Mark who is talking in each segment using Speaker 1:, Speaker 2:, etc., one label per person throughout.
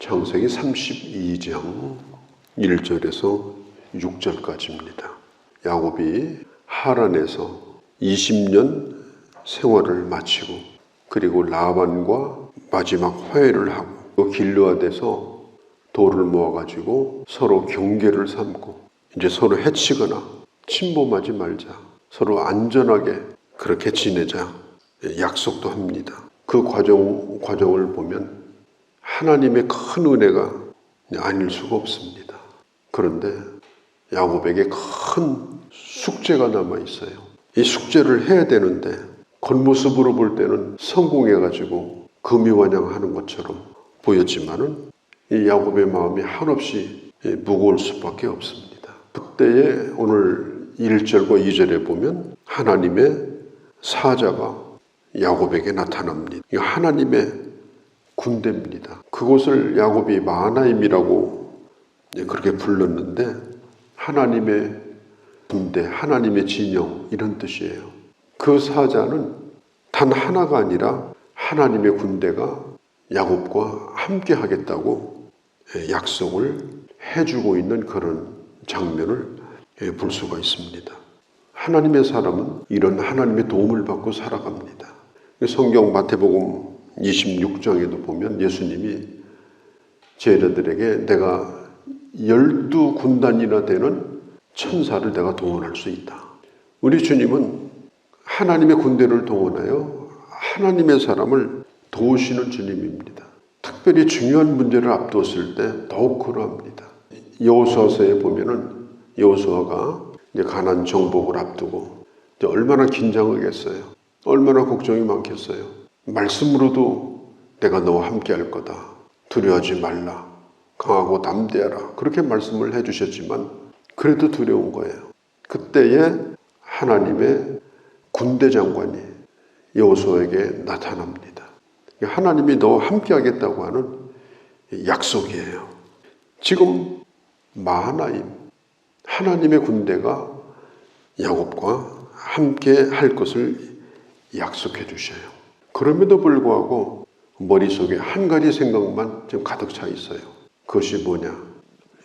Speaker 1: 창세기 32장 1절에서 6절까지입니다. 야곱이 하란에서 20년 생활을 마치고 그리고 라반과 마지막 화해를 하고 길르앗에서 돌을 모아가지고 서로 경계를 삼고 이제 서로 해치거나 침범하지 말자, 서로 안전하게 그렇게 지내자 약속도 합니다. 그 과정을 보면 하나님의 큰 은혜가 아닐 수가 없습니다. 그런데 야곱에게 큰 숙제가 남아 있어요. 이 숙제를 해야 되는데 겉모습으로 볼 때는 성공해가지고 금이환영하는 것처럼 보였지만은 이 야곱의 마음이 한없이 무거울 수밖에 없습니다. 그때에 오늘 1절과 2절에 보면 하나님의 사자가 야곱에게 나타납니다. 이 하나님의 군대입니다. 그곳을 야곱이 마하나임이라고 그렇게 불렀는데 하나님의 군대, 하나님의 진영 이런 뜻이에요. 그 사자는 단 하나가 아니라 하나님의 군대가 야곱과 함께 하겠다고 약속을 해주고 있는 그런 장면을 볼 수가 있습니다. 하나님의 사람은 이런 하나님의 도움을 받고 살아갑니다. 성경 마태복음 26장에도 보면 예수님이 제자들에게 내가 12군단이나 되는 천사를 내가 동원할 수 있다. 우리 주님은 하나님의 군대를 동원하여 하나님의 사람을 도우시는 주님입니다. 특별히 중요한 문제를 앞두었을 때 더욱 그러합니다. 여호수아서에 보면은 여호수아가 이제 가나안 정복을 앞두고 이제 얼마나 긴장하겠어요. 얼마나 걱정이 많겠어요. 말씀으로도 내가 너와 함께 할 거다. 두려워하지 말라. 강하고 담대하라. 그렇게 말씀을 해주셨지만 그래도 두려운 거예요. 그때에 하나님의 군대 장관이 여호수아에게 나타납니다. 하나님이 너와 함께 하겠다고 하는 약속이에요. 지금 마하나임, 하나님의 군대가 야곱과 함께 할 것을 약속해 주셔요. 그럼에도 불구하고 머릿속에 한 가지 생각만 지금 가득 차 있어요. 그것이 뭐냐?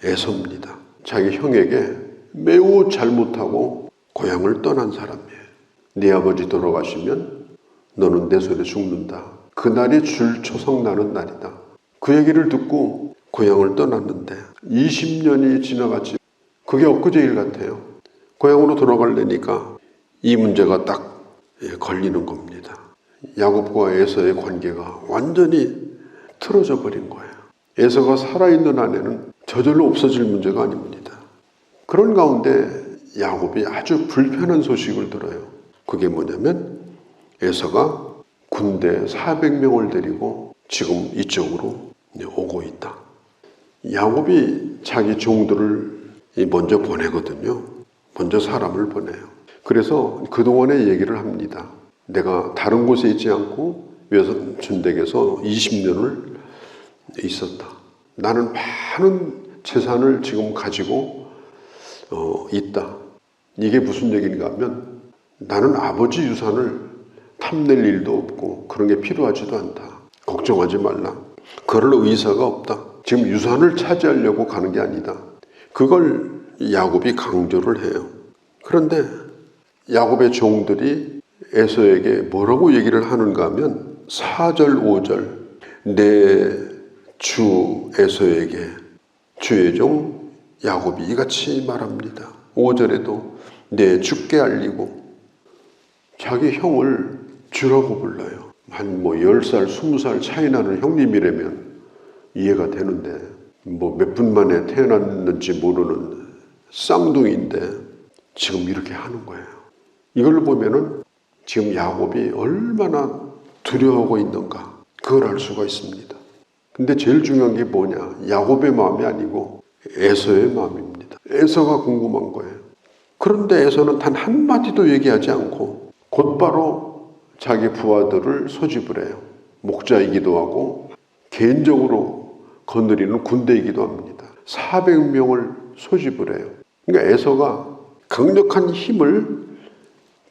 Speaker 1: 에서입니다. 자기 형에게 매우 잘못하고 고향을 떠난 사람이에요. 네 아버지 돌아가시면 너는 내 손에 죽는다. 그날이 줄 초석 나는 날이다. 그 얘기를 듣고 고향을 떠났는데 20년이 지나갔지. 그게 엊그제 일 같아요. 고향으로 돌아가려니까 이 문제가 딱 걸리는 겁니다. 야곱과 에서의 관계가 완전히 틀어져 버린 거예요. 에서가 살아있는 안에는 저절로 없어질 문제가 아닙니다. 그런 가운데 야곱이 아주 불편한 소식을 들어요. 그게 뭐냐면 에서가 군대 400명을 데리고 지금 이쪽으로 오고 있다. 야곱이 자기 종들을 먼저 보내거든요. 먼저 사람을 보내요. 그래서 그동안의 얘기를 합니다. 내가 다른 곳에 있지 않고 외손댁에서 20년을 있었다. 나는 많은 재산을 지금 가지고 있다. 이게 무슨 얘기인가 하면 나는 아버지 유산을 탐낼 일도 없고 그런 게 필요하지도 않다. 걱정하지 말라. 그럴 의사가 없다. 지금 유산을 차지하려고 가는 게 아니다. 그걸 야곱이 강조를 해요. 그런데 야곱의 종들이 에서에게 뭐라고 얘기를 하는가 하면 4절 5절 내 주 에서에게 주의 종 야곱이 이같이 말합니다. 5절에도 내 주께 알리고 자기 형을 주라고 불러요. 한 10살 20살 차이 나는 형님이라면 이해가 되는데 몇 분 만에 태어났는지 모르는 쌍둥이인데 지금 이렇게 하는 거예요. 이걸 보면은 지금 야곱이 얼마나 두려워하고 있는가 그걸 알 수가 있습니다. 근데 제일 중요한 게 뭐냐? 야곱의 마음이 아니고 에서의 마음입니다. 에서가 궁금한 거예요. 그런데 에서는 단 한마디도 얘기하지 않고 곧바로 자기 부하들을 소집을 해요. 목자이기도 하고 개인적으로 거느리는 군대이기도 합니다. 400명을 소집을 해요. 그러니까 에서가 강력한 힘을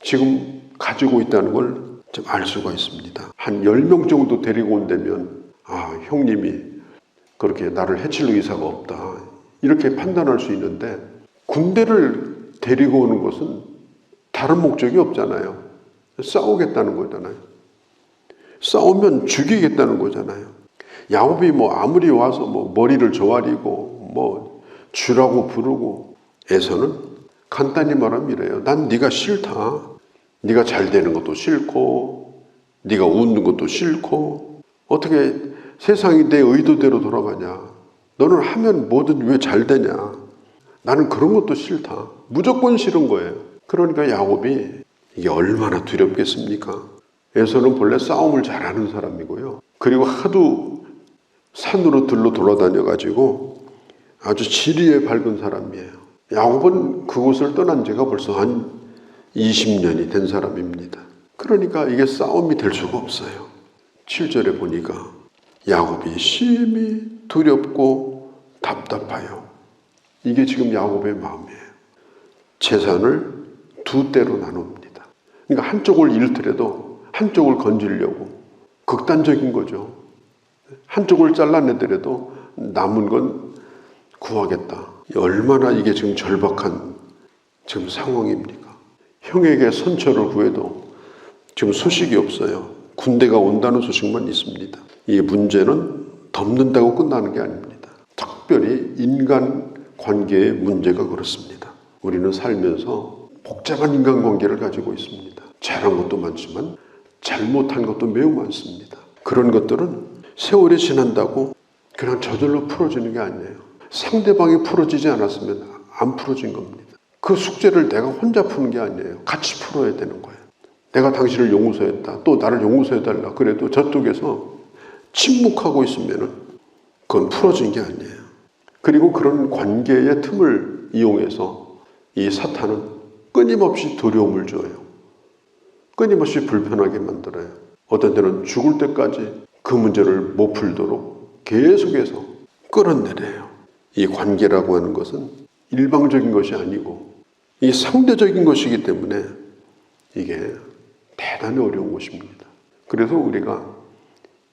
Speaker 1: 지금 가지고 있다는 걸 좀 알 수가 있습니다. 한 10명 정도 데리고 온다면 형님이 그렇게 나를 해칠 의사가 없다. 이렇게 판단할 수 있는데 군대를 데리고 오는 것은 다른 목적이 없잖아요. 싸우겠다는 거잖아요. 싸우면 죽이겠다는 거잖아요. 야곱이 아무리 와서 머리를 조아리고 주라고 부르고 에서는 간단히 말하면 이래요. 난 네가 싫다. 네가 잘 되는 것도 싫고 네가 웃는 것도 싫고 어떻게 세상이 내 의도대로 돌아가냐. 너는 하면 뭐든 왜 잘 되냐. 나는 그런 것도 싫다. 무조건 싫은 거예요. 그러니까 야곱이 이게 얼마나 두렵겠습니까? 에서는 본래 싸움을 잘하는 사람이고요. 그리고 하도 산으로 들로 돌아다녀가지고 아주 지리에 밝은 사람이에요. 야곱은 그곳을 떠난 지가 벌써 한 20년이 된 사람입니다. 그러니까 이게 싸움이 될 수가 없어요. 7절에 보니까 야곱이 심히 두렵고 답답하여. 이게 지금 야곱의 마음이에요. 재산을 두 때로 나눕니다. 그러니까 한쪽을 잃더라도 한쪽을 건지려고 극단적인 거죠. 한쪽을 잘라내더라도 남은 건 구하겠다. 얼마나 이게 지금 절박한 지금 상황입니까? 형에게 선처를 구해도 지금 소식이 없어요. 군대가 온다는 소식만 있습니다. 이 문제는 덮는다고 끝나는 게 아닙니다. 특별히 인간 관계의 문제가 그렇습니다. 우리는 살면서 복잡한 인간관계를 가지고 있습니다. 잘한 것도 많지만 잘못한 것도 매우 많습니다. 그런 것들은 세월이 지난다고 그냥 저절로 풀어지는 게 아니에요. 상대방이 풀어지지 않았으면 안 풀어진 겁니다. 그 숙제를 내가 혼자 푸는 게 아니에요. 같이 풀어야 되는 거예요. 내가 당신을 용서했다. 또 나를 용서해달라. 그래도 저쪽에서 침묵하고 있으면 그건 풀어진 게 아니에요. 그리고 그런 관계의 틈을 이용해서 이 사탄은 끊임없이 두려움을 줘요. 끊임없이 불편하게 만들어요. 어떤 때는 죽을 때까지 그 문제를 못 풀도록 계속해서 끌어내려요. 이 관계라고 하는 것은 일방적인 것이 아니고 이 상대적인 것이기 때문에 이게 대단히 어려운 것입니다. 그래서 우리가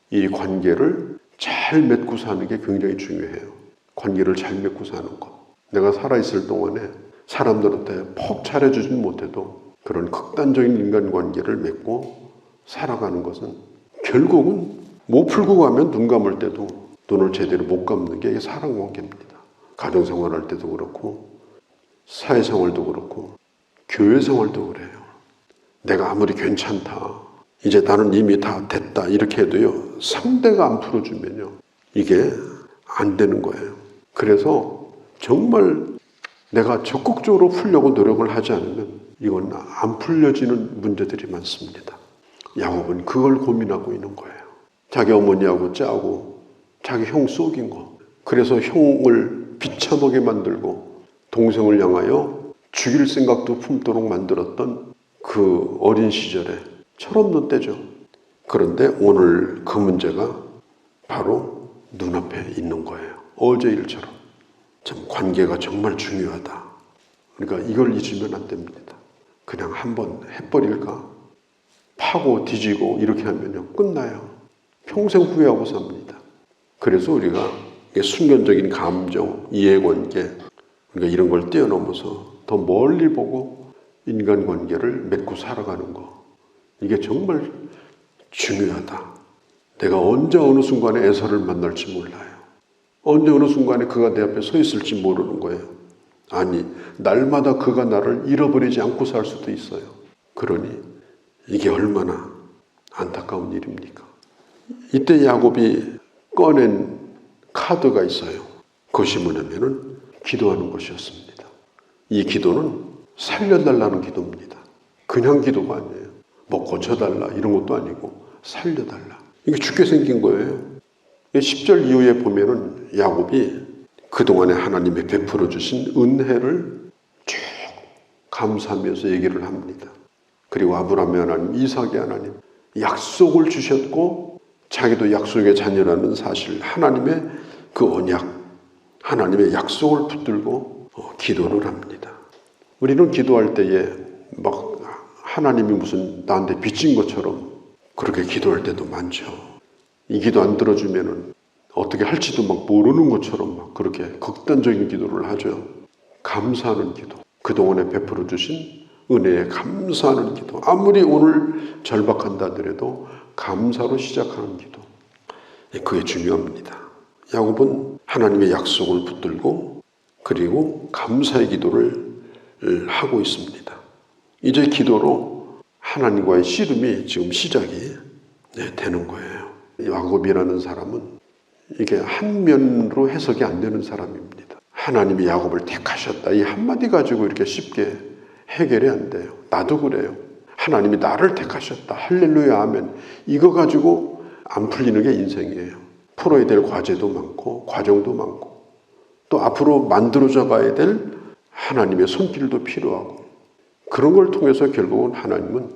Speaker 1: 이 관계를 잘 맺고 사는 게 굉장히 중요해요. 관계를 잘 맺고 사는 것. 내가 살아있을 동안에 사람들한테 퍽 잘해주진 못해도 그런 극단적인 인간관계를 맺고 살아가는 것은 결국은 못 풀고 가면 눈 감을 때도 눈을 제대로 못 감는 게 사랑관계입니다. 가정생활할 때도 그렇고 사회생활도 그렇고 교회생활도 그래요. 내가 아무리 괜찮다. 이제 나는 이미 다 됐다. 이렇게 해도요. 상대가 안 풀어주면요. 이게 안 되는 거예요. 그래서 정말 내가 적극적으로 풀려고 노력을 하지 않으면 이건 안 풀려지는 문제들이 많습니다. 야곱은 그걸 고민하고 있는 거예요. 자기 어머니하고 짜고 자기 형 속인 거. 그래서 형을 비참하게 만들고 동생을 향하여 죽일 생각도 품도록 만들었던 그 어린 시절에 철없는 때죠. 그런데 오늘 그 문제가 바로 눈앞에 있는 거예요. 어제 일처럼. 참 관계가 정말 중요하다. 그러니까 이걸 잊으면 안 됩니다. 그냥 한번 해버릴까? 파고 뒤지고 이렇게 하면요. 끝나요. 평생 후회하고 삽니다. 그래서 우리가 순간적인 감정, 이해관계 그러니까 이런 걸 뛰어넘어서 더 멀리 보고 인간관계를 맺고 살아가는 거. 이게 정말 중요하다. 내가 언제 어느 순간에 에서를 만날지 몰라요. 언제 어느 순간에 그가 내 앞에 서 있을지 모르는 거예요. 아니, 날마다 그가 나를 잃어버리지 않고 살 수도 있어요. 그러니 이게 얼마나 안타까운 일입니까? 이때 야곱이 꺼낸 카드가 있어요. 그것이 뭐냐면은 기도하는 것이었습니다. 이 기도는 살려달라는 기도입니다. 그냥 기도가 아니에요. 뭐 고쳐달라 이런 것도 아니고 살려달라. 이게 죽게 생긴 거예요. 10절 이후에 보면은 야곱이 그동안에 하나님이 베풀어 주신 은혜를 쭉 감사하면서 얘기를 합니다. 그리고 아브라함의 하나님, 이삭의 하나님, 약속을 주셨고 자기도 약속의 자녀라는 사실, 하나님의 그 언약, 하나님의 약속을 붙들고 기도를 합니다. 우리는 기도할 때에 막 하나님이 무슨 나한테 빚진 것처럼 그렇게 기도할 때도 많죠. 이 기도 안 들어주면은 어떻게 할지도 막 모르는 것처럼 막 그렇게 극단적인 기도를 하죠. 감사하는 기도. 그동안에 베풀어 주신 은혜에 감사하는 기도. 아무리 오늘 절박한다 하더라도 감사로 시작하는 기도. 그게 중요합니다. 야곱은 하나님의 약속을 붙들고 그리고 감사의 기도를 하고 있습니다. 이제 기도로 하나님과의 씨름이 지금 시작이 되는 거예요. 야곱이라는 사람은 이게 한 면으로 해석이 안 되는 사람입니다. 하나님이 야곱을 택하셨다. 이 한마디 가지고 이렇게 쉽게 해결이 안 돼요. 나도 그래요. 하나님이 나를 택하셨다. 할렐루야 아멘. 이거 가지고 안 풀리는 게 인생이에요. 풀어야 될 과제도 많고 과정도 많고 또 앞으로 만들어져 가야 될 하나님의 손길도 필요하고 그런 걸 통해서 결국은 하나님은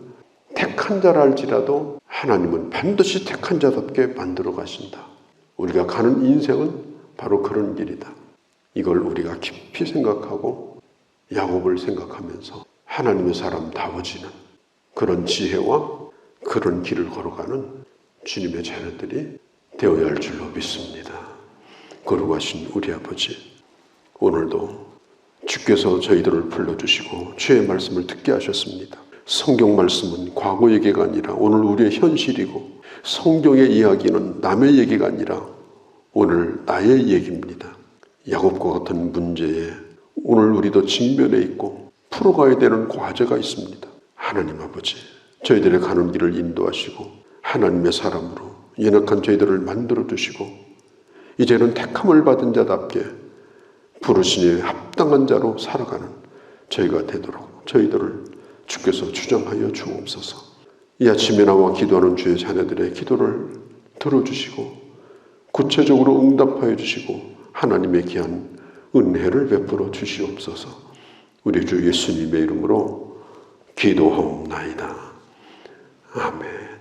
Speaker 1: 택한 자라 할지라도 하나님은 반드시 택한 자답게 만들어 가신다. 우리가 가는 인생은 바로 그런 길이다. 이걸 우리가 깊이 생각하고 야곱을 생각하면서 하나님의 사람다워지는 그런 지혜와 그런 길을 걸어가는 주님의 자녀들이 되어야 할 줄로 믿습니다. 거룩하신 우리 아버지, 오늘도 주께서 저희들을 불러주시고 주의 말씀을 듣게 하셨습니다. 성경 말씀은 과거 얘기가 아니라 오늘 우리의 현실이고 성경의 이야기는 남의 얘기가 아니라 오늘 나의 얘기입니다. 야곱과 같은 문제에 오늘 우리도 직면해 있고 풀어가야 되는 과제가 있습니다. 하나님 아버지, 저희들의 가는 길을 인도하시고 하나님의 사람으로 연약한 저희들을 만들어 주시고 이제는 택함을 받은 자답게 부르시니 합당한 자로 살아가는 저희가 되도록 저희들을 주께서 주장하여 주옵소서. 이 아침에 나와 기도하는 주의 자녀들의 기도를 들어주시고 구체적으로 응답하여 주시고 하나님의 귀한 은혜를 베풀어 주시옵소서. 우리 주 예수님의 이름으로 기도하옵나이다. 아멘.